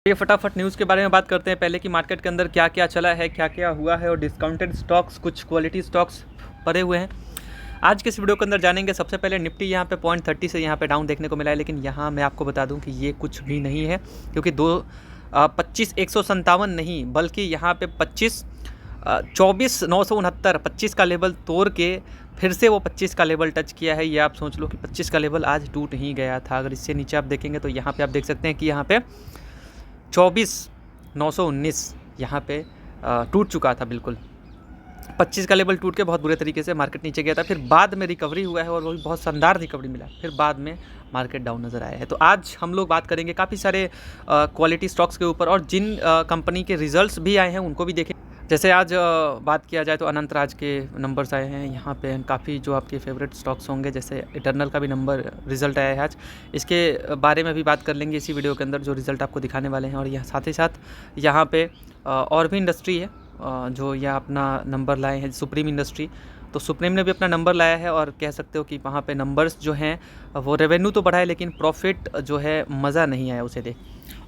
ये फटाफट न्यूज़ के बारे में बात करते हैं पहले कि मार्केट के अंदर क्या क्या चला है, क्या क्या हुआ है और डिस्काउंटेड स्टॉक्स, कुछ क्वालिटी स्टॉक्स पड़े हुए हैं। आज के इस वीडियो के अंदर जानेंगे। सबसे पहले निफ्टी यहाँ पे 0.30 से यहाँ पे डाउन देखने को मिला है, लेकिन यहाँ मैं आपको बता दूँ कि ये कुछ भी नहीं है, क्योंकि 25,157 नहीं बल्कि यहाँ पे 24,969 25 का लेवल तोड़ के फिर से वो 25 का लेवल टच किया है। ये आप सोच लो कि 25 का लेवल आज टूट ही गया था। अगर इससे नीचे आप देखेंगे तो यहाँ पे आप देख सकते हैं कि यहाँ पे 24,919 यहाँ पे टूट चुका था। बिल्कुल 25 का लेवल टूट के बहुत बुरे तरीके से मार्केट नीचे गया था, फिर बाद में रिकवरी हुआ है और वो भी बहुत शानदार रिकवरी मिला, फिर बाद में मार्केट डाउन नज़र आया है। तो आज हम लोग बात करेंगे काफ़ी सारे क्वालिटी स्टॉक्स के ऊपर, और जिन कंपनी के रिजल्ट्स भी आए हैं उनको भी देखें। जैसे आज बात किया जाए तो अनंतराज के नंबर्स आए हैं यहाँ पे, काफ़ी जो आपके फेवरेट स्टॉक्स होंगे, जैसे इटर्नल का भी नंबर रिज़ल्ट आया है आज। इसके बारे में भी बात कर लेंगे इसी वीडियो के अंदर, जो रिज़ल्ट आपको दिखाने वाले हैं। और यह साथ ही साथ यहाँ पे और भी इंडस्ट्री है जो यह अपना नंबर लाए हैं, सुप्रीम इंडस्ट्री। तो सुप्रीम ने भी अपना नंबर लाया है, और कह सकते हो कि वहाँ पे नंबर्स जो हैं वो रेवेन्यू तो बढ़ा है, लेकिन प्रॉफिट जो है मज़ा नहीं आया उसे देख।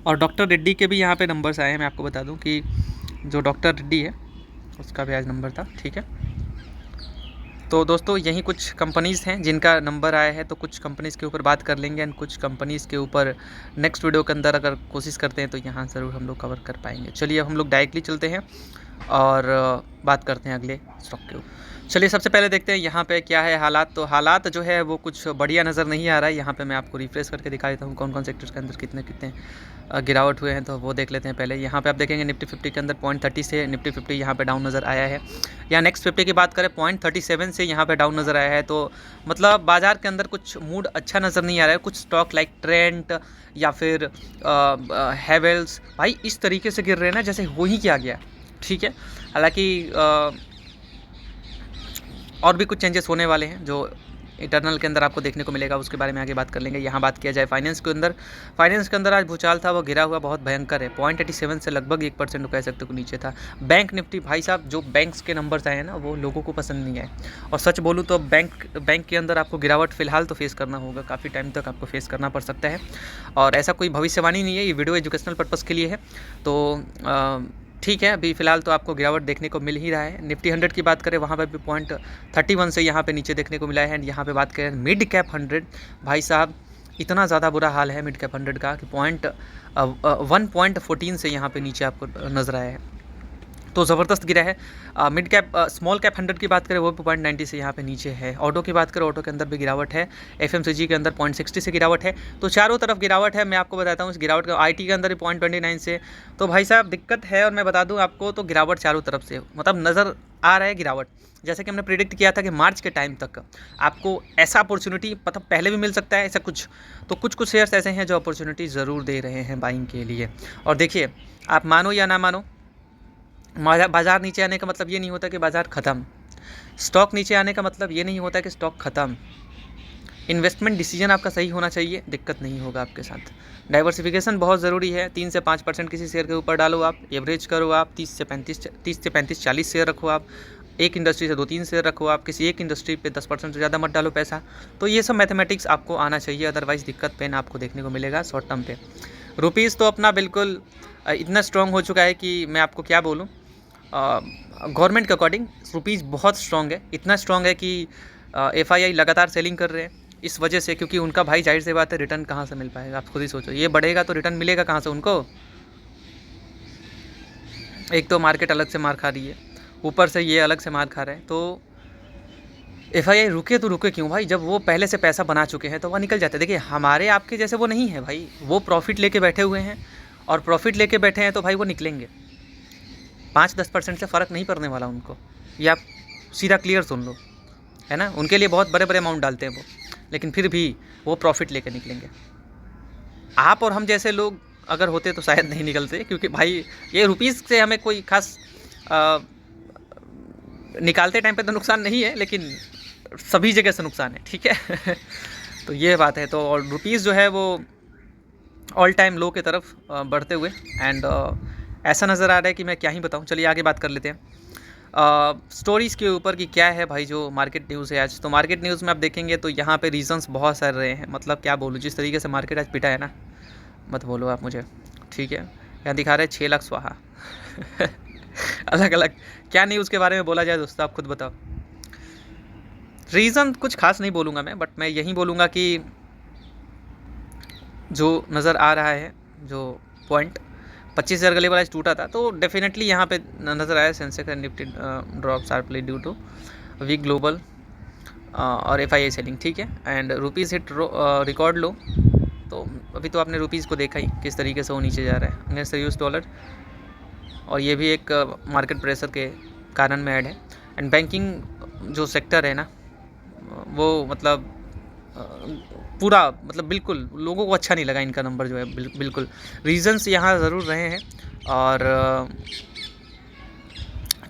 और डॉक्टर रेड्डी के भी यहाँ पे नंबर्स आए हैं। मैं आपको बता दूँ कि जो डॉक्टर रेड्डी है उसका भी आज नंबर था, ठीक है। तो दोस्तों यही कुछ कंपनीज़ हैं जिनका नंबर आया है, तो कुछ कंपनीज़ के ऊपर बात कर लेंगे, एंड कुछ कंपनीज़ के ऊपर नेक्स्ट वीडियो के अंदर अगर कोशिश करते हैं तो यहाँ ज़रूर हम लोग कवर कर पाएंगे। चलिए अब हम लोग डायरेक्टली चलते हैं और बात करते हैं अगले स्टॉक के ऊपर। चलिए सबसे पहले देखते हैं यहाँ पे क्या है हालात। तो हालात जो है वो कुछ बढ़िया नज़र नहीं आ रहा है। यहाँ पे मैं आपको रिफ्रेश करके दिखा देता हूँ कौन कौन सेक्टर्स के अंदर कितने कितने गिरावट हुए हैं, तो वो देख लेते हैं पहले। यहाँ पे आप देखेंगे निफ्टी 50 के अंदर 0.30 से निफ्टी 50 यहाँ पे डाउन नज़र आया है। या नेक्स्ट 50 की बात करें 0.37 से यहाँ पे डाउन नज़र आया है। तो मतलब बाज़ार के अंदर कुछ मूड अच्छा नज़र नहीं आ रहा है। कुछ स्टॉक लाइक ट्रेंट या फिर हैवेल्स भाई इस तरीके से गिर रहे हैं ना जैसे हो ही क्या गया, ठीक है। हालांकि और भी कुछ चेंजेस होने वाले हैं जो इंटरनल के अंदर आपको देखने को मिलेगा, उसके बारे में आगे बात कर लेंगे। यहाँ बात किया जाए फाइनेंस के अंदर आज भूचाल था, वो गिरा हुआ बहुत भयंकर है। 0.87 से लगभग 1% कह सकते हो नीचे था। बैंक निफ्टी भाई साहब, जो बैंक्स के नंबर्स आए हैं ना वो लोगों को पसंद नहीं आए, और सच बोलूँ तो बैंक के अंदर आपको गिरावट फिलहाल तो फेस करना होगा, काफ़ी टाइम तक आपको फेस करना पड़ सकता है। और ऐसा कोई भविष्यवाणी नहीं है, ये वीडियो एजुकेशनल पर्पज़ के लिए है। तो ठीक है, अभी फ़िलहाल तो आपको गिरावट देखने को मिल ही रहा है। निफ्टी 100 की बात करें वहाँ पर भी 0.31 से यहाँ पे नीचे देखने को मिला है। एंड यहाँ पे बात करें मिड कैप 100, भाई साहब इतना ज़्यादा बुरा हाल है मिड कैप 100 का कि 1.14 से यहाँ पे नीचे आपको नज़र आया है, तो ज़बरदस्त गिरा है। मिड कैप स्मॉल कैप 100 की बात करें वो भी 0.90 से यहाँ पे नीचे है। ऑटो की बात करें, ऑटो के अंदर भी गिरावट है। एफएमसीजी के अंदर 0.60 से गिरावट है। तो चारों तरफ गिरावट है। मैं आपको बताता हूँ इस गिरावट का। आईटी के अंदर भी 0.29 से, तो भाई साहब दिक्कत है। और मैं बता दूँ आपको, तो गिरावट चारों तरफ से मतलब नज़र आ रहा है गिरावट। जैसे कि हमने प्रिडिक्ट किया था कि मार्च के टाइम तक आपको ऐसा अपॉर्चुनिटी मतलब पहले भी मिल सकता है ऐसा कुछ, तो कुछ शेयर्स ऐसे हैं जो अपॉर्चुनिटी ज़रूर दे रहे हैं बाइंग के लिए। और देखिए, आप मानो या ना मानो, बाज़ार नीचे आने का मतलब ये नहीं होता कि बाज़ार ख़त्म, स्टॉक नीचे आने का मतलब ये नहीं होता कि स्टॉक ख़त्म। इन्वेस्टमेंट डिसीजन आपका सही होना चाहिए, दिक्कत नहीं होगा आपके साथ। डाइवर्सिफिकेशन बहुत ज़रूरी है। 3 से 5% किसी शेयर के ऊपर डालो आप, एवरेज करो आप, 30 से 35 40 शेयर रखो आप, एक इंडस्ट्री से 2-3 शेयर रखो आप, किसी एक इंडस्ट्री पे 10% से ज़्यादा मत डालो पैसा। तो ये सब मैथमेटिक्स आपको आना चाहिए, अदरवाइज़ दिक्कत पेन आपको देखने को मिलेगा शॉर्ट टर्म पे। रुपीज़ तो अपना बिल्कुल इतना स्ट्रॉन्ग हो चुका है कि मैं आपको क्या बोलूँ। गवर्नमेंट के अकॉर्डिंग रुपीज़ बहुत स्ट्रॉन्ग है, इतना स्ट्रॉन्ग है कि एफआईआई लगातार सेलिंग कर रहे हैं इस वजह से, क्योंकि उनका भाई जाहिर सी बात है रिटर्न कहाँ से मिल पाएगा, आप खुद ही सोचो। ये बढ़ेगा तो रिटर्न मिलेगा कहाँ से उनको। एक तो मार्केट अलग से मार खा रही है, ऊपर से ये अलग से मार खा रहे हैं। तो एफआईआई रुके तो रुके क्यों भाई, जब वो पहले से पैसा बना चुके हैं तो वह निकल जाते हैं। देखिए हमारे आपके जैसे वो नहीं है भाई, वो प्रॉफिट लेके बैठे हुए हैं, और प्रॉफिट लेके बैठे हैं तो भाई वो निकलेंगे। 5-10% से फ़र्क नहीं पड़ने वाला उनको, ये आप सीधा क्लियर सुन लो, है ना। उनके लिए बहुत बड़े बड़े अमाउंट डालते हैं वो, लेकिन फिर भी वो प्रॉफिट लेकर निकलेंगे। आप और हम जैसे लोग अगर होते तो शायद नहीं निकलते, क्योंकि भाई ये रुपीज़ से हमें कोई खास निकालते टाइम पे तो नुकसान नहीं है, लेकिन सभी जगह से नुकसान है, ठीक है। तो ये बात है। तो और रुपीज़ जो है वो ऑल टाइम लो की तरफ बढ़ते हुए, एंड ऐसा नज़र आ रहा है कि मैं क्या ही बताऊं। चलिए आगे बात कर लेते हैं स्टोरीज़ के ऊपर कि क्या है भाई जो मार्केट न्यूज़ है आज। तो मार्केट न्यूज़ में आप देखेंगे तो यहाँ पे रीजंस बहुत सारे रहे हैं, मतलब क्या बोलूँ, जिस तरीके से मार्केट आज पिटा है ना, मत बोलो आप मुझे, ठीक है। यहाँ दिखा रहे 6 लाख स्वाहा अलग अलग क्या न्यूज़ के बारे में बोला जाए दोस्तों, आप खुद बताओ। रीज़न कुछ खास नहीं बोलूँगा मैं, बट मैं यही बोलूँगा कि जो नज़र आ रहा है, जो पॉइंट 25,000 का लेवल आज टूटा था, तो डेफिनेटली यहाँ पे नज़र आया Sensex and Nifty drop sharply due to weak global और FII सेलिंग, ठीक है। And rupees hit record low, तो अभी तो आपने रुपीज़ को देखा ही किस तरीके से वो नीचे जा रहा है अगेंस्ट US डॉलर, और ये भी एक मार्केट प्रेशर के कारण में ऐड है। एंड बैंकिंग जो सेक्टर है ना, वो मतलब पूरा मतलब बिल्कुल लोगों को अच्छा नहीं लगा इनका नंबर जो है, बिल्कुल। रीज़न्स यहाँ ज़रूर रहे हैं, और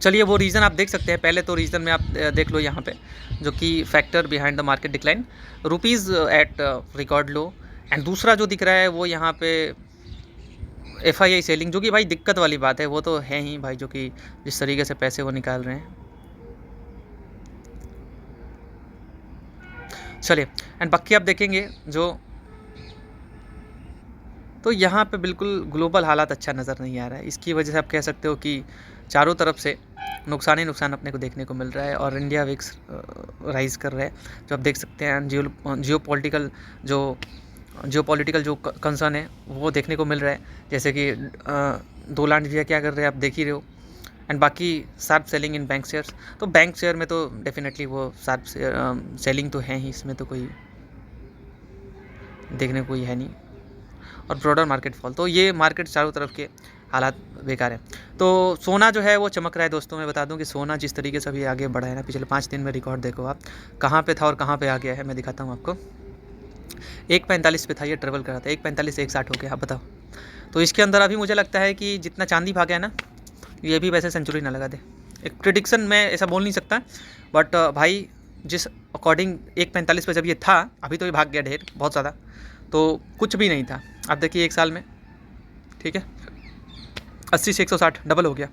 चलिए वो रीज़न आप देख सकते हैं। पहले तो रीज़न में आप देख लो यहाँ पे, जो कि factor behind the market decline, rupees at record low. And दूसरा जो दिख रहा है वो यहाँ पे FII सेलिंग, जो कि भाई दिक्कत वाली बात है, वो तो है ही भाई, जो कि जिस तरीके से पैसे वो निकाल रहे हैं। चलिए, एंड बाकी आप देखेंगे जो, तो यहाँ पे बिल्कुल ग्लोबल हालात अच्छा नज़र नहीं आ रहा है। इसकी वजह से आप कह सकते हो कि चारों तरफ से नुकसान ही नुकसान अपने को देखने को मिल रहा है, और इंडिया विक्स राइज़ कर रहा है, जो आप देख सकते हैं। जियो पॉलिटिकल जो कंसर्न है वो देखने को मिल रहा है, जैसे कि दो लाख भैया क्या कर रहे हैं आप देख ही रहे हो। एंड बाकी शार्प सेलिंग इन बैंक शेयर्स, तो बैंक शेयर में तो डेफिनेटली वो शार्प सेलिंग तो है ही, इसमें तो कोई देखने को ही है नहीं। और ब्रॉडर मार्केट फॉल, तो ये मार्केट चारों तरफ के हालात बेकार है। तो सोना जो है वो चमक रहा है दोस्तों। मैं बता दूं कि सोना जिस तरीके से अभी आगे बढ़ा है ना, पिछले 5 दिन में रिकॉर्ड देखो आप, कहाँ पे था और कहाँ पे आ गया है, मैं दिखाता हूँ आपको। 1.45 पे था ये, ट्रेवल कर रहा था 1.45 1.60 हो गया, आप बताओ। तो इसके अंदर अभी मुझे लगता है कि जितना चांदी भागा है ना, ये भी वैसे सेंचुरी ना लगा दे। एक प्रिडिक्शन मैं ऐसा बोल नहीं सकता, बट भाई जिस अकॉर्डिंग 1.45 पे जब ये था, अभी तो ये भाग गया ढेर बहुत ज़्यादा, तो कुछ भी नहीं था। आप देखिए 1 साल में, ठीक है, 80 से 160 डबल हो गया।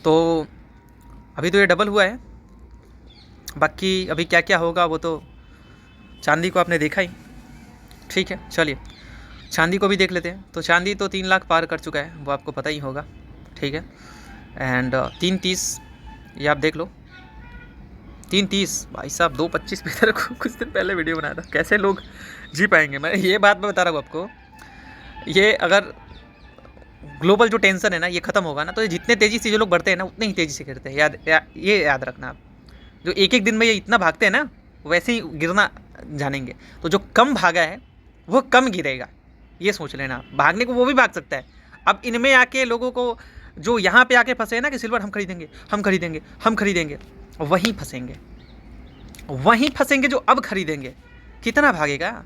तो अभी तो ये डबल हुआ है, बाकी अभी क्या क्या होगा वो तो चांदी को आपने देखा ही, ठीक है। चलिए चांदी को भी देख लेते हैं। तो चांदी तो 3 लाख पार कर चुका है, वो आपको पता ही होगा, ठीक है। एंड 3.30 ये आप देख लो, 3.30 भाई साहब 2.25 पे तेरे को कुछ दिन पहले वीडियो बनाया था, कैसे लोग जी पाएंगे। मैं ये बात मैं बता रहा हूँ आपको, ये अगर ग्लोबल जो टेंशन है ना ये ख़त्म होगा ना, तो ये जितने तेज़ी से जो लोग बढ़ते हैं ना उतने ही तेज़ी से गिरते हैं। ये याद रखना आप। जो एक दिन में ये इतना भागते हैं ना, वैसे ही गिरना जानेंगे। तो जो कम भागा है वो कम गिरेगा, ये सोच लेना। भागने को वो भी भाग सकता है। अब इनमें आके लोगों को जो यहाँ पे आके फंसे ना कि सिल्वर हम खरीदेंगे, वहीं फंसेंगे जो अब खरीदेंगे। कितना भागेगा।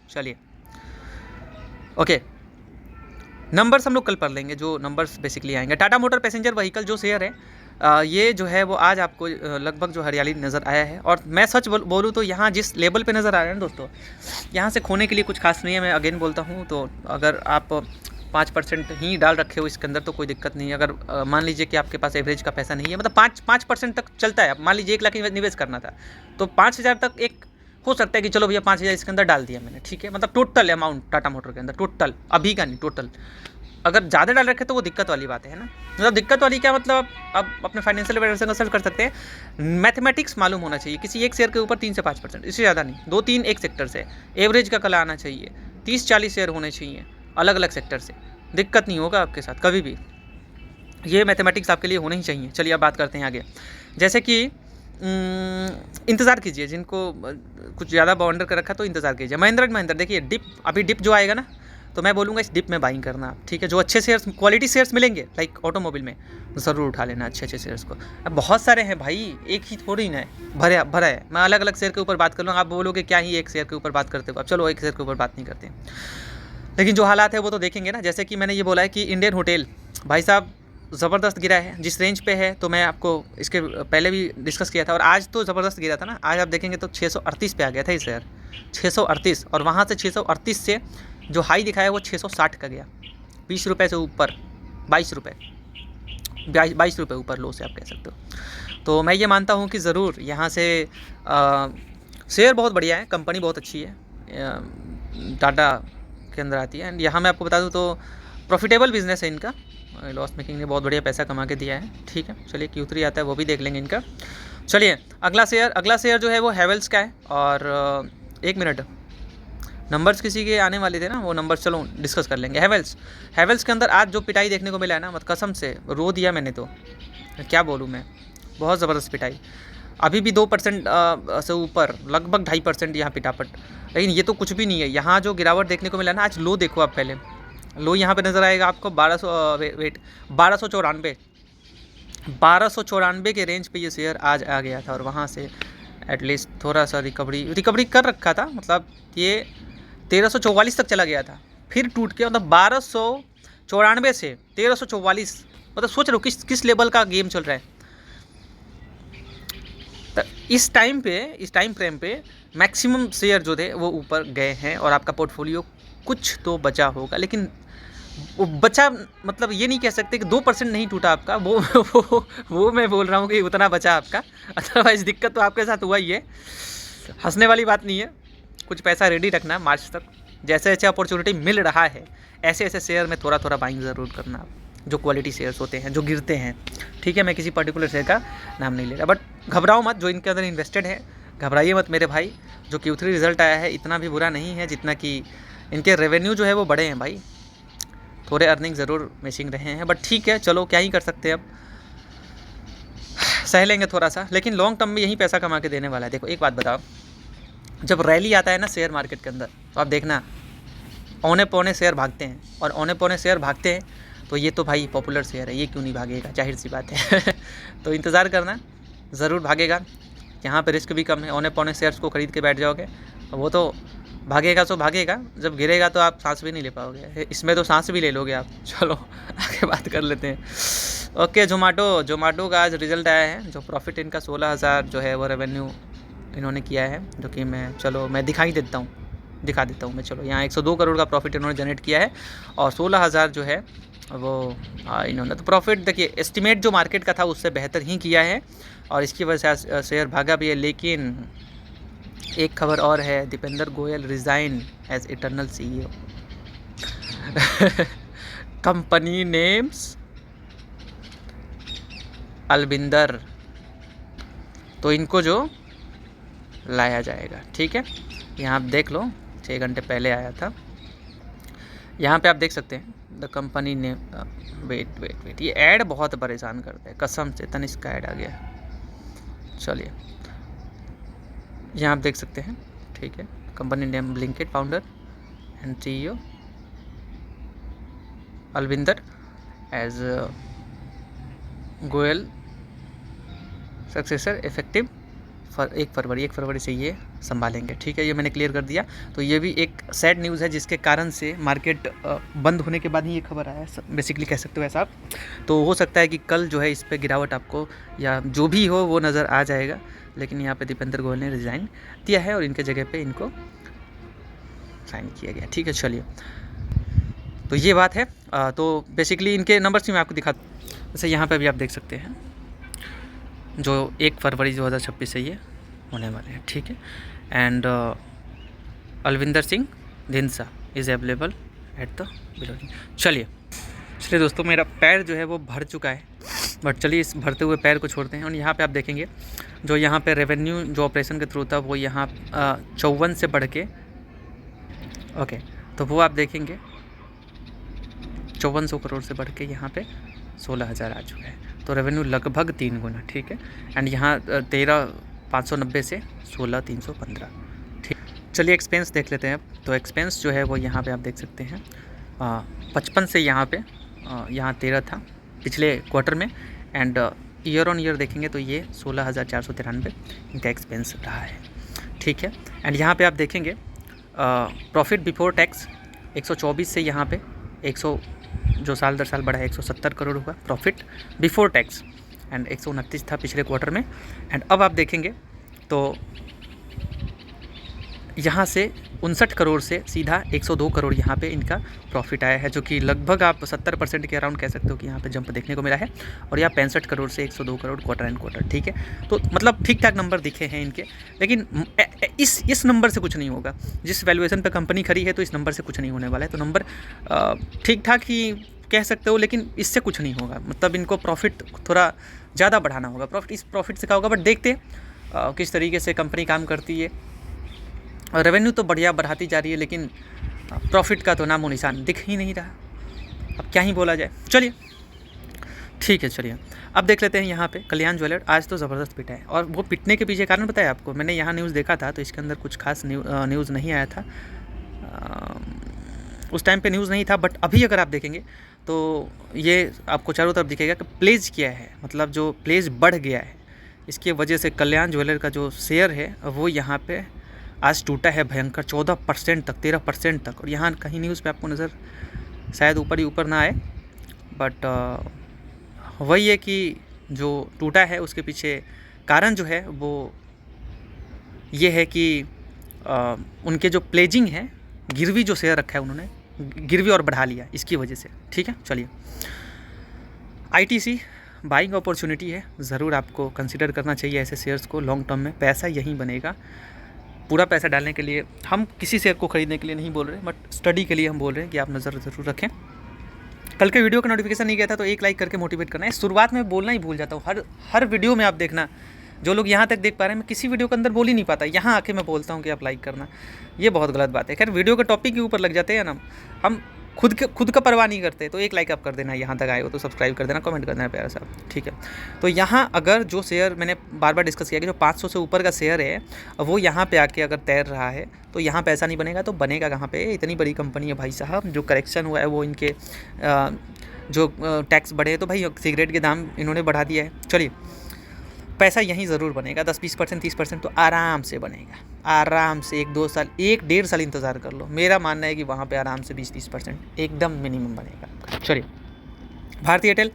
चलिए ओके, नंबर्स हम लोग कल पढ़ लेंगे, जो नंबर्स बेसिकली आएंगे। टाटा मोटर पैसेंजर व्हीकल जो शेयर है, ये जो है वो आज आपको लगभग जो हरियाली नज़र आया है। और मैं सच बोलूँ तो यहाँ जिस लेवल पे नज़र आ रहा है ना दोस्तों, यहाँ से खोने के लिए कुछ खास नहीं है। मैं अगेन बोलता हूँ, तो अगर आप 5% ही डाल रखे हो इसके अंदर तो कोई दिक्कत नहीं है। अगर मान लीजिए कि आपके पास एवरेज का पैसा नहीं है, मतलब 5% तक चलता है। मान लीजिए 1 लाख निवेश करना था, तो 5,000 तक एक हो सकता है कि चलो भैया 5,000 इसके अंदर डाल दिया मैंने, ठीक है। मतलब टोटल अमाउंट टाटा मोटर के अंदर, टोटल अभी का नहीं, टोटल अगर ज़्यादा डाल रखे तो वो दिक्कत वाली बात है ना। मतलब दिक्कत वाली क्या मतलब, आप अपने फाइनेंशियल एडवाइजर से कंसल्ट कर सकते हैं। मैथमेटिक्स मालूम होना चाहिए, किसी एक शेयर के ऊपर 3 से 5%, इससे ज़्यादा नहीं। 2-3 एक सेक्टर से एवरेज का कला आना चाहिए। 30-40 शेयर होने चाहिए अलग अलग सेक्टर से, दिक्कत नहीं होगा आपके साथ कभी भी। ये मैथमेटिक्स आपके लिए होने ही चाहिए। चलिए अब बात करते हैं आगे। जैसे कि इंतज़ार कीजिए, जिनको कुछ ज़्यादा बाउंडर कर रखा तो इंतज़ार कीजिए। महिंद्रा देखिए अभी डिप जो आएगा ना, तो मैं बोलूँगा इस डिप में बाइंग करना, ठीक है। जो अच्छे शेयर्स, क्वालिटी शेयर्स मिलेंगे लाइक ऑटोमोबाइल में, ज़रूर उठा लेना अच्छे शेयर्स को। अब बहुत सारे हैं भाई, एक ही थोड़ी ना है, भरा है। मैं अलग अलग शेयर के ऊपर बात कर लूँगा, आप बोलोगे क्या ही एक शेयर के ऊपर बात करते हो। अब चलो एक शेयर के ऊपर बात नहीं करते, लेकिन जो हालात है वो तो देखेंगे ना। जैसे कि मैंने ये बोला है कि इंडियन होटल भाई साहब ज़बरदस्त गिरा है जिस रेंज पे है, तो मैं आपको इसके पहले भी डिस्कस किया था, और आज तो ज़बरदस्त गिरा था ना। आज आप देखेंगे तो 638 पे आ गया था ये शेयर, 638, और वहाँ से 638 से जो हाई दिखाया वो 660 का गया, 20 रुपये से ऊपर, 22 रुपये ऊपर लो से आप कह सकते हो। तो मैं ये मानता हूँ कि ज़रूर यहाँ से शेयर बहुत बढ़िया है, कंपनी बहुत अच्छी है, टाटा के अंदर आती है। एंड यहाँ मैं आपको बता दूँ तो प्रॉफिटेबल बिजनेस है इनका, लॉस मेकिंग ने बहुत बढ़िया पैसा कमा के दिया है। ठीक है, चलिए Q3 आता है वो भी देख लेंगे इनका। चलिए अगला शेयर जो है वो हैवेल्स का है। और 1 मिनट, नंबर्स किसी के आने वाले थे ना, वो नंबर्स चलो डिस्कस कर लेंगे। हैवेल्स के अंदर आज जो पिटाई देखने को मिला है ना, मत कसम से रो दिया मैंने, तो क्या बोलूँ मैं, बहुत ज़बरदस्त पिटाई। अभी भी 2% से ऊपर, लगभग 2.5% यहाँ पिटापट, लेकिन ये तो कुछ भी नहीं है। यहाँ जो गिरावट देखने को मिला ना, आज लो देखो आप, पहले लो यहाँ पे नज़र आएगा आपको 1294 के रेंज पे ये शेयर आज आ गया था, और वहाँ से एटलीस्ट थोड़ा सा रिकवरी कर रखा था, मतलब ये 1344 तक चला गया था, फिर टूट के मतलब 1294 से 1344, मतलब सोच रहे हो किस लेवल का गेम चल रहा है। तो इस टाइम फ्रेम पे मैक्सिमम शेयर जो थे वो ऊपर गए हैं, और आपका पोर्टफोलियो कुछ तो बचा होगा, लेकिन वो बचा मतलब ये नहीं कह सकते कि 2% नहीं टूटा आपका, वो मैं बोल रहा हूँ कि उतना बचा आपका। अदरवाइज दिक्कत तो आपके साथ हुआ ही है, हंसने वाली बात नहीं है। कुछ पैसा रेडी रखना मार्च तक, जैसे जैसे अपॉर्चुनिटी मिल रहा है ऐसे ऐसे शेयर में थोड़ा थोड़ा बाइंग ज़रूर करना, जो क्वालिटी शेयर्स होते हैं जो गिरते हैं। ठीक है, मैं किसी पर्टिकुलर शेयर का नाम नहीं ले रहा, बट घबराओ मत, जो इनके अंदर इन्वेस्टेड है घबराइए मत मेरे भाई। जो Q3 रिजल्ट आया है इतना भी बुरा नहीं है, जितना कि इनके रेवेन्यू जो है वो बड़े हैं भाई, थोड़े अर्निंग ज़रूर मिसिंग रहे हैं, बट ठीक है, चलो क्या ही कर सकते हैं, अब सह लेंगे थोड़ा सा, लेकिन लॉन्ग टर्म में यही पैसा कमा के देने वाला है। देखो एक बात बताओ, जब रैली आता है ना शेयर मार्केट के अंदर, तो आप देखना औने पौने शेयर भागते हैं, और औने पौने शेयर भागते हैं तो ये तो भाई पॉपुलर शेयर है, ये क्यों नहीं भागेगा, जाहिर सी बात है। तो इंतज़ार करना, ज़रूर भागेगा। यहाँ पे रिस्क भी कम है, औने पौने शेयर्स को खरीद के बैठ जाओगे वो तो भागेगा, सो भागेगा, जब गिरेगा तो आप सांस भी नहीं ले पाओगे, इसमें तो सांस भी ले लोगे आप। चलो आगे बात कर लेते हैं। ओके, जोमेटो का आज रिजल्ट आया है, जो प्रॉफिट इनका 16,000 जो है वो रेवेन्यू इन्होंने किया है, जो कि मैं दिखा देता हूँ मैं। चलो यहाँ 102 करोड़ का प्रॉफिट इन्होंने जनरेट किया है, और 16,000 जो है वो इन्होंने, तो प्रॉफिट देखिए एस्टिमेट जो मार्केट का था उससे बेहतर ही किया है, और इसकी वजह से शेयर भागा भी है। लेकिन एक खबर और है, Deepinder Goyal resign as Eternal CEO। Company names Albinder, तो इनको जो लाया जाएगा। ठीक है, यहाँ आप देख लो 6 घंटे पहले आया था, यहाँ पे आप देख सकते हैं द कंपनी ने वेट, ये ऐड बहुत परेशान करते हैं कसम से, तनिष्क का ऐड आ गया। चलिए यहाँ आप देख सकते हैं, ठीक है, company name Blinkit, founder and CEO Albinder as Goyal successor effective 1 फरवरी से ये संभालेंगे। ठीक है, ये मैंने क्लियर कर दिया। तो ये भी एक सैड न्यूज़ है, जिसके कारण से मार्केट बंद होने के बाद ही ये खबर आया है, बेसिकली कह सकते हो ऐसा आप। तो हो सकता है कि कल जो है इस पे गिरावट आपको या जो भी हो वो नज़र आ जाएगा, लेकिन यहाँ पे दीपेंद्र गोयल ने रिज़ाइन दिया है और इनके जगह पे इनको साइन किया गया। ठीक है, चलिए तो ये बात है। तो बेसिकली इनके नंबर्स भी मैं आपको दिखा, जैसे यहाँ पे भी आप देख सकते हैं, जो 1 फरवरी 2026 से ये होने वाले हैं। ठीक है, and Albinder Singh Dhindsa is available at the billowing. चलिए दोस्तों, मेरा पैर जो है वो भर चुका है, बट चलिए इस भरते हुए पैर को छोड़ते हैं। और यहाँ पे आप देखेंगे जो यहाँ पे रेवेन्यू जो ऑपरेशन के थ्रू था वो यहाँ 54 से बढ़ के, ओके, तो वो आप देखेंगे 5400 करोड़ से बढ़ के यहाँ पे 16,000 आ चुका है, तो रेवेन्यू लगभग 3 गुना। ठीक है, एंड यहाँ 13,590 से 16,315। ठीक, चलिए एक्सपेंस देख लेते हैं अब। तो एक्सपेंस जो है वो यहाँ पे आप देख सकते हैं 55 से यहाँ पे यहाँ 13 था पिछले क्वार्टर में, एंड ईयर ऑन ईयर देखेंगे तो ये 16,493 इनका एक्सपेंस रहा है। ठीक है, एंड यहाँ पे आप देखेंगे प्रॉफिट बिफोर टैक्स 124 से यहाँ पे 100 जो साल दर साल बढ़ा है 170 करोड़ हुआ प्रॉफिट बिफोर टैक्स, एंड 129 था पिछले क्वार्टर में। एंड अब आप देखेंगे तो यहाँ से 59 करोड़ से सीधा 102 करोड़ यहाँ पे इनका प्रॉफिट आया है, जो कि लगभग आप 70% के अराउंड कह सकते हो कि यहाँ पे जंप देखने को मिला है। और यहाँ 65 करोड़ से 102 करोड़ क्वार्टर एंड क्वार्टर, ठीक है। तो मतलब ठीक ठाक नंबर दिखे हैं इनके, लेकिन इस नंबर से कुछ नहीं होगा। जिस वैल्यूएशन पे कंपनी खड़ी है तो इस नंबर से कुछ नहीं होने वाला है। तो नंबर ठीक ठाक ही कह सकते हो, लेकिन इससे कुछ नहीं होगा। मतलब इनको प्रॉफिट थोड़ा ज़्यादा बढ़ाना होगा। इस प्रॉफिट से क्या होगा, बट देखते किस तरीके से कंपनी काम करती है। रेवेन्यू तो बढ़िया बढ़ाती जा रही है, लेकिन प्रॉफिट का तो नामो निशान दिख ही नहीं रहा। अब क्या ही बोला जाए। चलिए ठीक है, चलिए अब देख लेते हैं यहाँ पे कल्याण ज्वेलर आज तो ज़बरदस्त पिटा है। और वो पिटने के पीछे कारण बताया आपको, मैंने यहाँ न्यूज़ देखा था तो इसके अंदर कुछ खास न्यूज़ नहीं आया था। उस टाइम पे न्यूज़ नहीं था, बट अभी अगर आप देखेंगे तो ये आपको चारों तरफ दिखेगा कि प्लेज किया है, मतलब जो प्लेज बढ़ गया है। इसकी वजह से कल्याण ज्वेलर का जो शेयर है वो यहाँ पे आज टूटा है भयंकर 14% तक, 13% तक। और यहाँ कहीं न्यूज़ पे आपको नज़र शायद ऊपर ही ऊपर ना आए, बट वही है कि जो टूटा है उसके पीछे कारण जो है वो ये है कि उनके जो प्लेजिंग है, गिरवी जो शेयर रखा है उन्होंने, गिरवी और बढ़ा लिया इसकी वजह से, ठीक है। चलिए ITC बाइंग अपॉर्चुनिटी है, ज़रूर आपको कंसिडर करना चाहिए ऐसे शेयर्स को। लॉन्ग टर्म में पैसा यहीं बनेगा। पूरा पैसा डालने के लिए हम किसी शेयर को खरीदने के लिए नहीं बोल रहे, बट स्टडी के लिए हम बोल रहे हैं कि आप नज़र ज़रूर रखें। कल के वीडियो का नोटिफिकेशन नहीं गया था तो एक लाइक करके मोटिवेट करना है। शुरुआत में बोलना ही भूल जाता हूँ, हर वीडियो में आप देखना, जो लोग यहाँ तक देख पा रहे हैं, मैं किसी वीडियो के अंदर बोल ही नहीं पाता, यहाँ आके मैं बोलता हूँ कि आप लाइक करना। ये बहुत गलत बात है। खैर वीडियो के टॉपिक के ऊपर लग जाते हैं ना, हम खुद का परवाह नहीं करते। तो एक लाइक आप कर देना, यहाँ तक आए हो तो सब्सक्राइब कर देना, कमेंट कर देना प्यारा सा, ठीक है। तो यहाँ अगर जो शेयर मैंने बार बार डिस्कस किया कि जो 500 से ऊपर का शेयर है वो यहाँ पे आके अगर तैर रहा है तो यहाँ पैसा नहीं बनेगा तो बनेगा कहाँ पे। इतनी बड़ी कंपनी है भाई साहब, जो करेक्शन हुआ है वो इनके जो टैक्स बढ़े तो भाई सिगरेट के दाम इन्होंने बढ़ा दिया है। चलिए पैसा यहीं ज़रूर बनेगा, 10-20%, 30% तो आराम से बनेगा। आराम से 1-2 साल, 1-1.5 साल इंतज़ार कर लो। मेरा मानना है कि वहाँ पे आराम से 20-30% एकदम मिनिमम बनेगा। चलिए भारतीय एयरटेल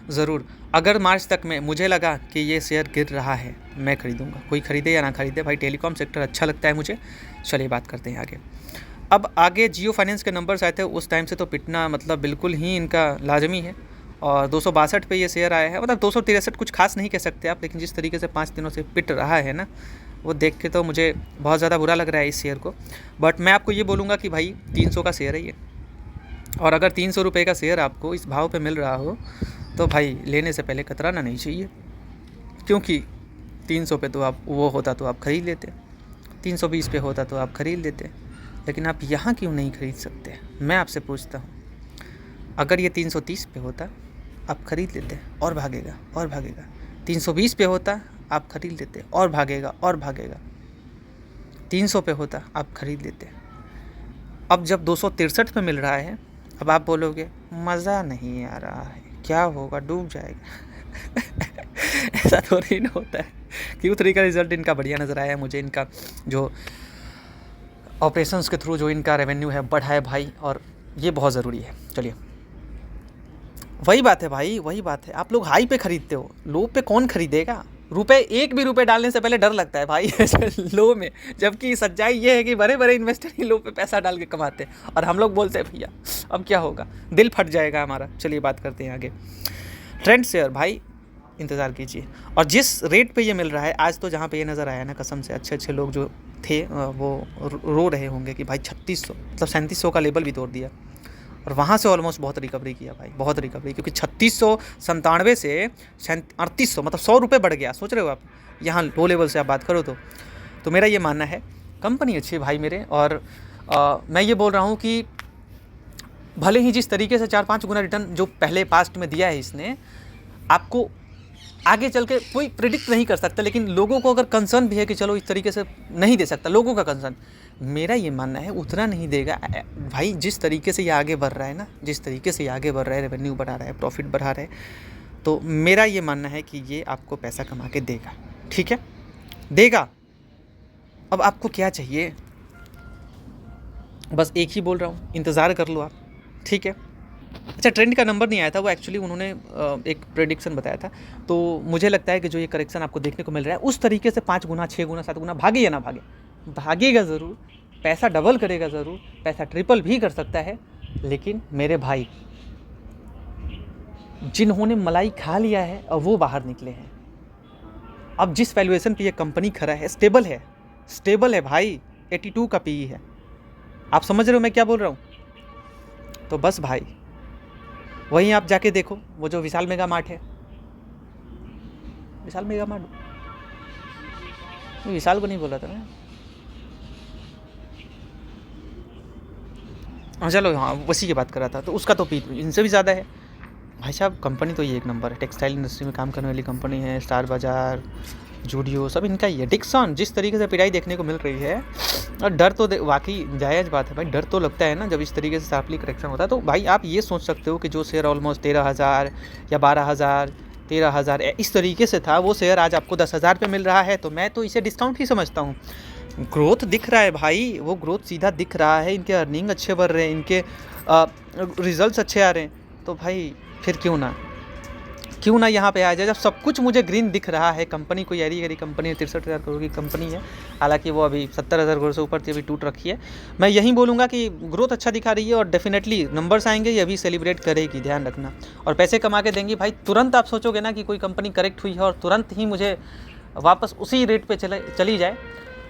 ज़रूर, अगर मार्च तक में मुझे लगा कि ये शेयर गिर रहा है मैं खरीदूँगा। कोई खरीदे या ना खरीदे भाई, टेलीकॉम सेक्टर अच्छा लगता है मुझे। चलिए बात करते हैं आगे। अब आगे जियो फाइनेंस के नंबर्स आए थे, उस टाइम से तो पिटना मतलब बिल्कुल ही इनका लाजमी है। और 262 पे ये शेयर आया है, मतलब 263 कुछ खास नहीं कह सकते आप, लेकिन जिस तरीके से 5 दिनों से पिट रहा है ना, वो देख के तो मुझे बहुत ज़्यादा बुरा लग रहा है इस शेयर को। बट मैं आपको ये बोलूँगा कि भाई 300 का शेयर है ये, और अगर 300 रुपये का शेयर आपको इस भाव पे मिल रहा हो तो भाई लेने से पहले कतराना नहीं चाहिए। क्योंकि 300 पे तो आप वो होता तो आप ख़रीद लेते, 320 पे होता तो आप ख़रीद लेते, लेकिन आप यहाँ क्यों नहीं खरीद सकते? मैं आपसे पूछता हूँ, अगर ये 330 पे होता आप खरीद लेते और भागेगा और भागेगा, 320 पे होता आप खरीद लेते और भागेगा और भागेगा, 300 पे होता आप खरीद लेते। अब जब 263 पे मिल रहा है, अब आप बोलोगे मज़ा नहीं आ रहा है, क्या होगा, डूब जाएगा। ऐसा थोड़ी ना होता है। Q3 का रिज़ल्ट इनका बढ़िया नज़र आया है मुझे। इनका जो ऑपरेशंस के थ्रू जो इनका रेवेन्यू है बढ़ा है भाई, और ये बहुत ज़रूरी है। चलिए वही बात है भाई, वही बात है। आप लोग हाई पे खरीदते हो, लो पे कौन खरीदेगा? एक भी रुपए डालने से पहले डर लगता है भाई लो में। जबकि सच्चाई ये है कि बड़े बड़े इन्वेस्टर ही लो पे पैसा डाल के कमाते हैं, और हम लोग बोलते हैं भैया अब क्या होगा, दिल फट जाएगा हमारा। चलिए बात करते हैं आगे। ट्रेंड शेयर भाई इंतज़ार कीजिए, और जिस रेट पे ये मिल रहा है आज, तो जहाँ पे ये नज़र आया ना, कसम से अच्छे लोग जो थे वो रो रहे होंगे कि भाई 3600 मतलब 3700 का लेवल भी तोड़ दिया, और वहाँ से ऑलमोस्ट बहुत रिकवरी किया भाई, बहुत रिकवरी। क्योंकि 3697 से 3800 मतलब 100 रुपये बढ़ गया। सोच रहे हो आप, यहाँ लो लेवल से आप बात करो तो मेरा ये मानना है कंपनी अच्छी है भाई मेरे। और मैं ये बोल रहा हूँ कि भले ही जिस तरीके से 4-5 गुना रिटर्न जो पहले पास्ट में दिया है इसने, आपको आगे चल के कोई प्रिडिक्ट नहीं कर सकता, लेकिन लोगों को अगर कंसर्न भी है कि चलो इस तरीके से नहीं दे सकता, लोगों का कंसर्न, मेरा ये मानना है उतना नहीं देगा भाई। जिस तरीके से ये आगे बढ़ रहा है ना, जिस तरीके से ये आगे बढ़ रहा है, रेवेन्यू बढ़ा रहा है, प्रॉफिट बढ़ा रहा है, तो मेरा ये मानना है कि ये आपको पैसा कमा के देगा। ठीक है, देगा। अब आपको क्या चाहिए? बस एक ही बोल रहा हूँ, इंतज़ार कर लो आप। ठीक है। अच्छा, ट्रेंड का नंबर नहीं आया था, वो एक्चुअली उन्होंने एक प्रेडिक्शन बताया था। तो मुझे लगता है कि जो ये करेक्शन आपको देखने को मिल रहा है, उस तरीके से 5 गुना, 6 गुना, 7 गुना भागे या ना भागे, भागेगा ज़रूर, पैसा डबल करेगा ज़रूर, पैसा ट्रिपल भी कर सकता है, लेकिन मेरे भाई जिन्होंने मलाई खा लिया है और वो बाहर निकले हैं। अब जिस वैल्यूएशन पे ये कंपनी खड़ा है, स्टेबल है भाई, 82 का पीई है। आप समझ रहे हो मैं क्या बोल रहा हूँ? तो बस भाई वहीं आप जाके देखो, वो जो विशाल मेगा मार्ट है, विशाल मेगा मार्ट, विशाल को नहीं बोला था मैं, हाँ चलो, हाँ उसी की बात कर रहा था। तो उसका तो पी इनसे भी ज़्यादा है भाई साहब। कंपनी तो ये एक नंबर है, टेक्सटाइल इंडस्ट्री में काम करने वाली कंपनी है। स्टार बाज़ार, जूडियो सब इनका ही है। डिक्सन जिस तरीके से पिटाई देखने को मिल रही है, और डर तो वाकई जायज़ बात है भाई, डर तो लगता है ना जब इस तरीके से शार्पली करेक्शन होता है। तो भाई आप ये सोच सकते हो कि जो शेयर ऑलमोस्ट 13,000 या 12,000, 13,000 इस तरीके से था, वो शेयर आज आपको 10,000 पे मिल रहा है, तो मैं तो इसे डिस्काउंट ही समझता हूँ। ग्रोथ दिख रहा है भाई, वो ग्रोथ सीधा दिख रहा है, इनके अर्निंग अच्छे बढ़ रहे हैं, इनके रिजल्ट्स अच्छे आ रहे हैं, तो भाई फिर क्यों ना यहाँ पे आ जाए, जब सब कुछ मुझे ग्रीन दिख रहा है। कंपनी कोई यारी गरी कंपनी है, 63,000 करोड़ की कंपनी है, हालांकि वो अभी 70,000 करोड़ से ऊपर थी, अभी टूट रखी है। मैं यही बोलूँगा कि ग्रोथ अच्छा दिखा रही है और डेफिनेटली नंबर्स आएंगे, ये अभी सेलिब्रेट करेगी, ध्यान रखना, और पैसे कमा के देंगी भाई। तुरंत आप सोचोगे ना कि कोई कंपनी करेक्ट हुई है और तुरंत ही मुझे वापस उसी रेट पे चली जाए,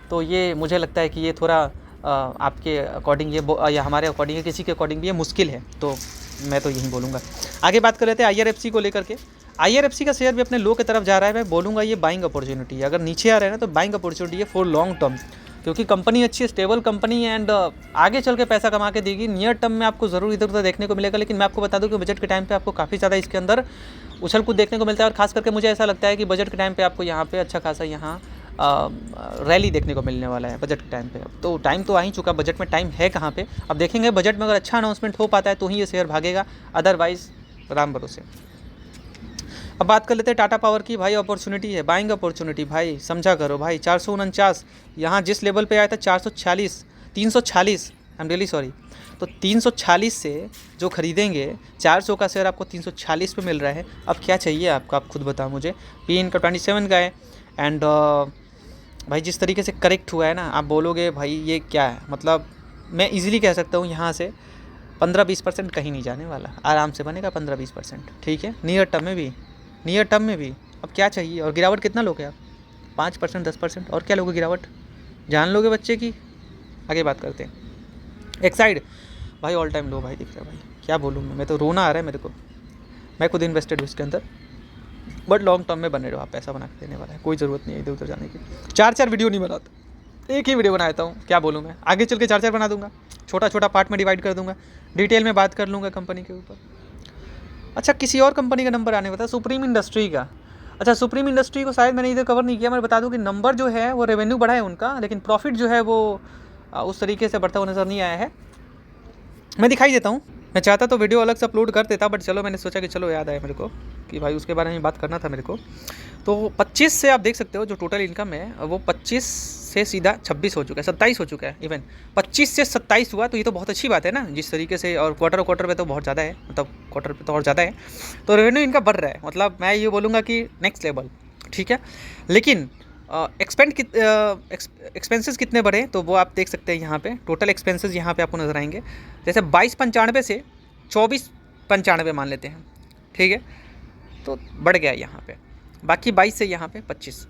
तो ये मुझे लगता है कि ये थोड़ा आपके अकॉर्डिंग या हमारे अकॉर्डिंग, किसी के अकॉर्डिंग भी ये मुश्किल है। तो मैं तो यही बोलूँगा। आगे बात कर रहे थे IRFC को लेकर के। IRFC का शेयर भी अपने लो की तरफ जा रहा है। मैं बोलूँगा ये बाइंग अपॉर्चुनिटी है, अगर नीचे आ रहा है ना तो बाइंग अपॉर्चुनिटी है फॉर लॉन्ग टर्म, क्योंकि कंपनी अच्छी है, स्टेबल कंपनी है, एंड आगे चल के पैसा कमा के देगी। नियर टर्म में आपको ज़रूर इधर उधर देखने को मिलेगा, लेकिन मैं आपको बता दूं कि बजट के टाइम पे आपको काफ़ी ज़्यादा इसके अंदर उछल कूद देखने को मिलता है, और खास करके मुझे ऐसा लगता है कि बजट के टाइम पे आपको यहाँ पे अच्छा खासा यहाँ रैली देखने को मिलने वाला है बजट के टाइम पे। तो टाइम तो आ ही चुका, बजट में टाइम है कहाँ पे, अब देखेंगे बजट में अगर अच्छा अनाउंसमेंट हो पाता है तो ही ये शेयर भागेगा, अदरवाइज राम भरोसे। अब बात कर लेते हैं टाटा पावर की। भाई अपॉर्चुनिटी है, बाइंग अपॉर्चुनिटी भाई, समझा करो भाई। 449 यहाँ जिस लेवल पे आया था 346, आई एम रियली सॉरी, तो 346 से जो खरीदेंगे, 400 का शेयर आपको 346 पे मिल रहा है। अब क्या चाहिए आपको, आप खुद बताओ मुझे। पी इनका 27 का है, एंड भाई जिस तरीके से करेक्ट हुआ है ना, आप बोलोगे भाई ये क्या है, मतलब मैं इजीली कह सकता हूँ यहाँ से 15-20% कहीं नहीं जाने वाला, आराम से बनेगा 15-20%, ठीक है, नियर टर्म में भी। अब क्या चाहिए, और गिरावट कितना लोगे आप, 5%, 10%, और क्या लोगे गिरावट, जान लोगे बच्चे की। आगे बात करते हैं। एक्साइड भाई ऑल टाइम लो भाई दिख रहा है भाई, क्या बोलूँ मैं तो रोना आ रहा है मेरे को। मैं खुद इन्वेस्टेड हूँ इसके अंदर, बट लॉन्ग टर्म में बने रहो आप, पैसा बना के देने वाला है, कोई ज़रूरत नहीं है इधर उधर जाने की। 4 वीडियो नहीं बनाता, एक ही वीडियो बनाता हूँ, क्या बोलूँ मैं। आगे चल के 4 बना दूंगा, छोटा पार्ट में डिवाइड कर दूंगा, डिटेल में बात कर लूँगा कंपनी के ऊपर। अच्छा, किसी और कंपनी का नंबर आने वाला, सुप्रीम इंडस्ट्री का। अच्छा, सुप्रीम इंडस्ट्री को शायद मैंने इधर कवर नहीं किया। मैं बता दूं कि नंबर जो है वो रेवेन्यू बढ़ा है उनका, लेकिन प्रॉफिट जो है वो उस तरीके से बढ़ता हुआ नज़र नहीं आया है। मैं दिखाई देता हूँ, मैं चाहता तो वीडियो अलग से अपलोड कर देता, बट चलो मैंने सोचा कि चलो याद आया मेरे को कि भाई उसके बारे में बात करना था मेरे को। तो 25 से आप देख सकते हो जो टोटल इनकम है वो 25 से सीधा 26 हो चुका है, 27 हो चुका है, इवन 25 से 27 हुआ, तो ये तो बहुत अच्छी बात है ना, जिस तरीके से। और क्वार्टर पे तो बहुत ज़्यादा है, मतलब क्वार्टर पे तो और ज़्यादा है, तो रेवेन्यू इनका बढ़ रहा है, मतलब मैं ये बोलूँगा कि नेक्स्ट लेवल, ठीक है। लेकिन एक्सपेंसेस कितने बढ़े, तो वो आप देख सकते हैं यहाँ पे। टोटल एक्सपेंसेस यहाँ पे आपको नज़र आएंगे, जैसे 2295 से 2495 मान लेते हैं, ठीक है, तो बढ़ गया यहाँ पे। बाकी 22 से यहाँ पे 25,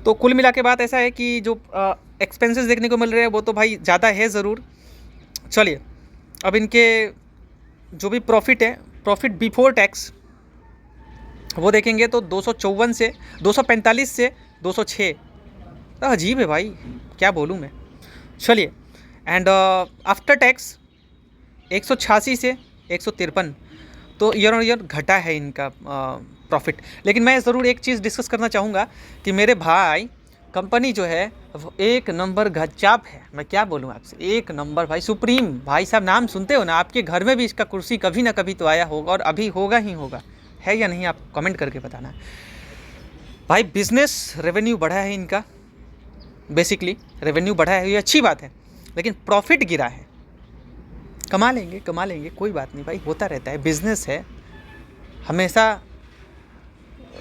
तो कुल मिला के बात ऐसा है कि जो एक्सपेंसेस देखने को मिल रहे हैं वो तो भाई ज़्यादा है ज़रूर। चलिए अब इनके जो भी प्रॉफिट है, प्रॉफिट बिफोर टैक्स, वो देखेंगे तो 254 से 245 से 206, तो अजीब है भाई, क्या बोलूँ मैं। चलिए, एंड आफ्टर टैक्स 186 से 153, तो ईयर ऑन ईयर घटा है इनका प्रॉफिट। लेकिन मैं ज़रूर एक चीज़ डिस्कस करना चाहूँगा कि मेरे भाई कंपनी जो है वो एक नंबर गजब है, मैं क्या बोलूँ आपसे, एक नंबर भाई। सुप्रीम भाई साहब नाम सुनते हो ना, आपके घर में भी इसका कुर्सी कभी ना कभी तो आया होगा, और अभी होगा ही होगा, है या नहीं, आप कमेंट करके बताना भाई। बिजनेस रेवेन्यू बढ़ा है इनका, बेसिकली रेवेन्यू बढ़ा है, ये अच्छी बात है, लेकिन प्रॉफिट गिरा है। कमा लेंगे कोई बात नहीं भाई, होता रहता है, बिजनेस है, हमेशा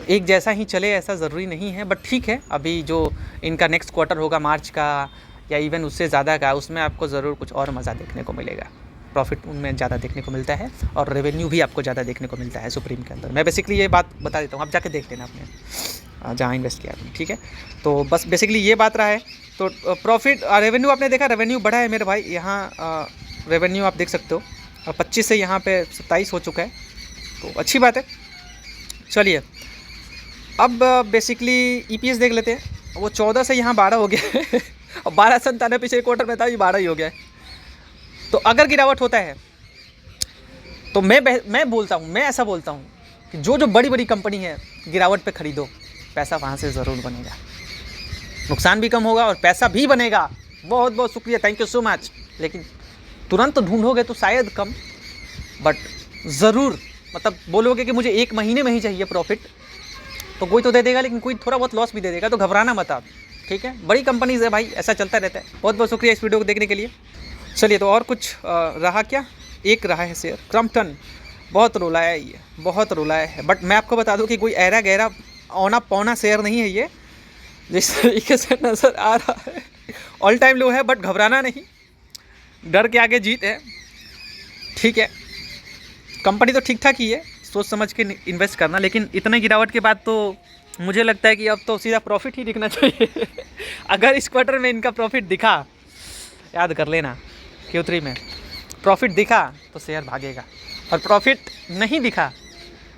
एक जैसा ही चले ऐसा ज़रूरी नहीं है, बट ठीक है। अभी जो इनका नेक्स्ट क्वार्टर होगा मार्च का, या इवन उससे ज़्यादा का, उसमें आपको ज़रूर कुछ और मज़ा देखने को मिलेगा। प्रॉफिट उनमें ज़्यादा देखने को मिलता है और रेवेन्यू भी आपको ज़्यादा देखने को मिलता है सुप्रीम के अंदर। मैं बेसिकली ये बात बता देता हूँ, आप जाके देख लेना आपने जहाँ इन्वेस्ट किया आपने, ठीक है। तो बस बेसिकली ये बात रहा है। तो प्रॉफिट रेवेन्यू आपने देखा, रेवेन्यू बढ़ा है मेरे भाई। यहाँ रेवेन्यू आप देख सकते हो 25 से यहाँ पे 27 हो चुका है, तो अच्छी बात है। चलिए अब बेसिकली EPS देख लेते हैं। वो 14 से यहाँ 12 हो गया है और 12.97 पिछले क्वार्टर में था, ये 12 ही हो गया है। तो अगर गिरावट होता है तो मैं बोलता हूँ, मैं ऐसा बोलता हूँ कि जो बड़ी बड़ी कंपनी है गिरावट पे खरीदो, पैसा वहाँ से ज़रूर बनेगा, नुकसान भी कम होगा और पैसा भी बनेगा। बहुत बहुत शुक्रिया, थैंक यू सो मच। लेकिन तुरंत ढूंढोगे तो शायद कम, बट ज़रूर मतलब बोलोगे कि मुझे 1 महीने में ही चाहिए प्रॉफिट, तो कोई तो दे देगा, लेकिन कोई थोड़ा बहुत लॉस भी दे देगा। तो घबराना मत आप, ठीक है। बड़ी कंपनीज है भाई, ऐसा चलता रहता है। बहुत बहुत शुक्रिया इस वीडियो को देखने के लिए। चलिए तो और कुछ रहा क्या, एक रहा है शेयर क्रम्पटन, बहुत रुलाया है ये, बहुत रुलाया है। बट मैं आपको बता दूं कि कोई ऐरा गहरा औना पौना शेयर नहीं है ये, जिस तरीके से नज़र आ रहा है। ऑल टाइम लो है, बट घबराना नहीं, डर के आगे जीत है, ठीक है। कंपनी तो ठीक ठाक ही है, सोच समझ के इन्वेस्ट करना। लेकिन इतने गिरावट के बाद तो मुझे लगता है कि अब तो सीधा प्रॉफिट ही दिखना चाहिए। अगर इस क्वार्टर में इनका प्रॉफिट दिखा, याद कर लेना, Q3 में प्रॉफिट दिखा तो शेयर भागेगा, और प्रॉफिट नहीं दिखा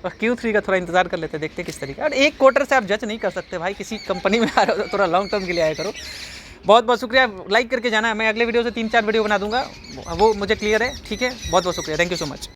और Q3 का थोड़ा इंतज़ार कर लेते, देखते किस तरीके। और एक क्वार्टर से आप जज नहीं कर सकते भाई, किसी कंपनी में आ रहे हो तो थोड़ा लॉन्ग टर्म के लिए आया करो। बहुत बहुत शुक्रिया, लाइक करके जाना है। मैं अगले वीडियो से 3-4 वीडियो बना दूंगा, वो मुझे क्लियर है, ठीक है। बहुत बहुत शुक्रिया, थैंक यू सो मच।